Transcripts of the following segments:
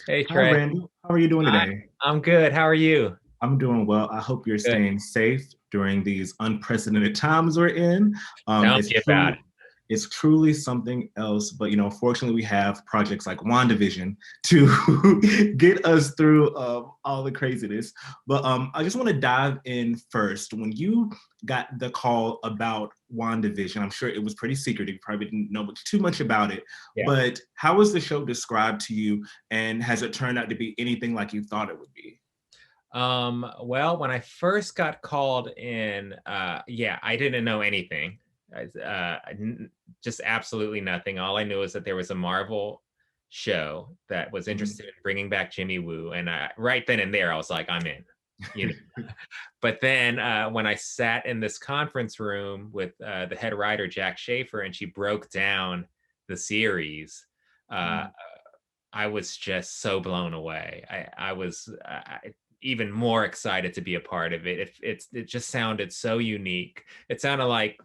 Hey Hi, Trey. Randall. How are you doing I, today? I'm good. How are you? I'm doing well. I hope you're Good. staying safe during these unprecedented times we're in. Tell It's me about truly, it. it's truly something else. But fortunately, we have projects like WandaVision to get us through all the craziness. But I just want to dive in first. When you got the call about WandaVision, I'm sure it was pretty secretive. You probably didn't know too much about it. Yeah. But how was the show described to you, and has it turned out to be anything like you thought it would be? Well, when I first got called in, yeah, I didn't know anything. Just absolutely nothing. All I knew is that there was a Marvel show that was Mhm. interested in bringing back Jimmy Woo, and right then and there, I was like, I'm in. You know. But then when I sat in this conference room with the head writer Jack Schaefer, and she broke down the series, uh, I was just so blown away. I was even more excited to be a part of it. It just sounded so unique. It sounded like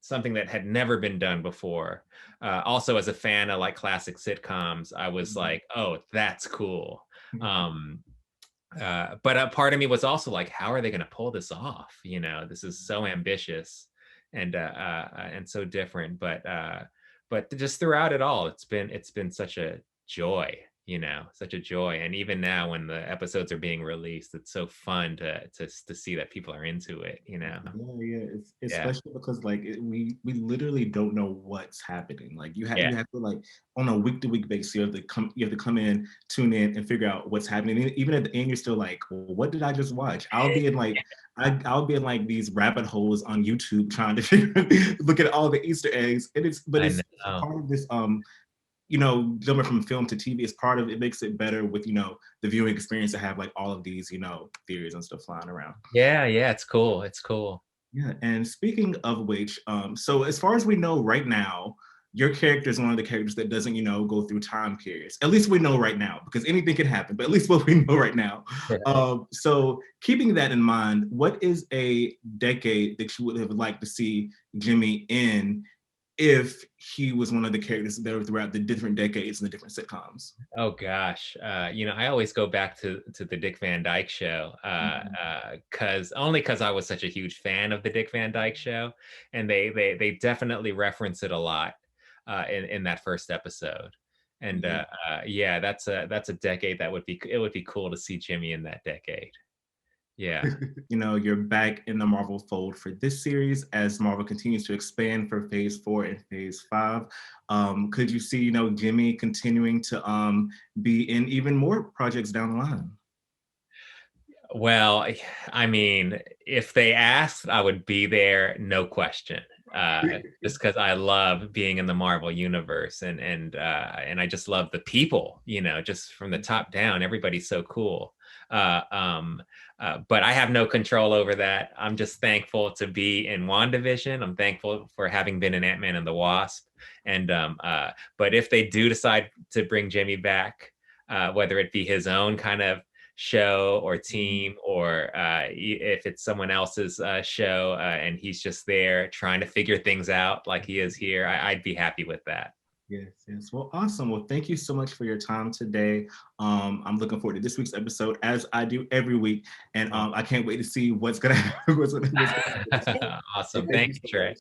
something that had never been done before. Also, as a fan of like classic sitcoms, I was like, oh, that's cool. Um, but a part of me was also like, how are they going to pull this off? You know, this is so ambitious and so different. But just throughout it all, it's been such a joy. You know, such a joy. And even now, when the episodes are being released, it's so fun to see that people are into it. You know, Yeah. It's yeah, special because we literally don't know what's happening. Like yeah, you have to like on a week to week basis you have to come in, tune in, and figure out what's happening. And even at the end, you're still like, well, what did I just watch? I'll be in like these rabbit holes on YouTube trying to look at all the Easter eggs. And I it's a know. part of this jumping from film to TV is part of it makes it better with the viewing experience to have like all of these theories and stuff flying around. Yeah, yeah, it's cool. It's cool. Yeah, and speaking of which, so as far as we know right now, your character is one of the characters that doesn't, go through time periods. At least we know right now, because anything can happen. But at least what we know right now. Right. So keeping that in mind, what is a decade that you would have liked to see Jimmy in if he was one of the characters that were throughout the different decades and the different sitcoms? Oh gosh, I always go back to the Dick Van Dyke Show, Mhm. because I was such a huge fan of the Dick Van Dyke Show, and they definitely reference it a lot in that first episode, and Yeah. yeah, that's a decade that would be cool to see Jimmy in that decade. Yeah. You're back in the Marvel fold for this series as Marvel continues to expand for phase four and phase five. Could you see, Jimmy continuing to be in even more projects down the line? Well, I mean, if they asked, I would be there, no question. Just because I love being in the Marvel universe and I just love the people, just from the top down, everybody's so cool. Uh, um, but I have no control over that. I'm just thankful to be in WandaVision. I'm thankful for having been in Ant-Man and the Wasp. And but if they do decide to bring Jimmy back, whether it be his own kind of show or team, or if it's someone else's show and he's just there trying to figure things out like he is here, I'd be happy with that. Yes. Well, awesome. Well, thank you so much for your time today. I'm looking forward to this week's episode, as I do every week, and Oh. I can't wait to see what's gonna happen. What's gonna happen. So Awesome. thank Thank you you, so Trey. much.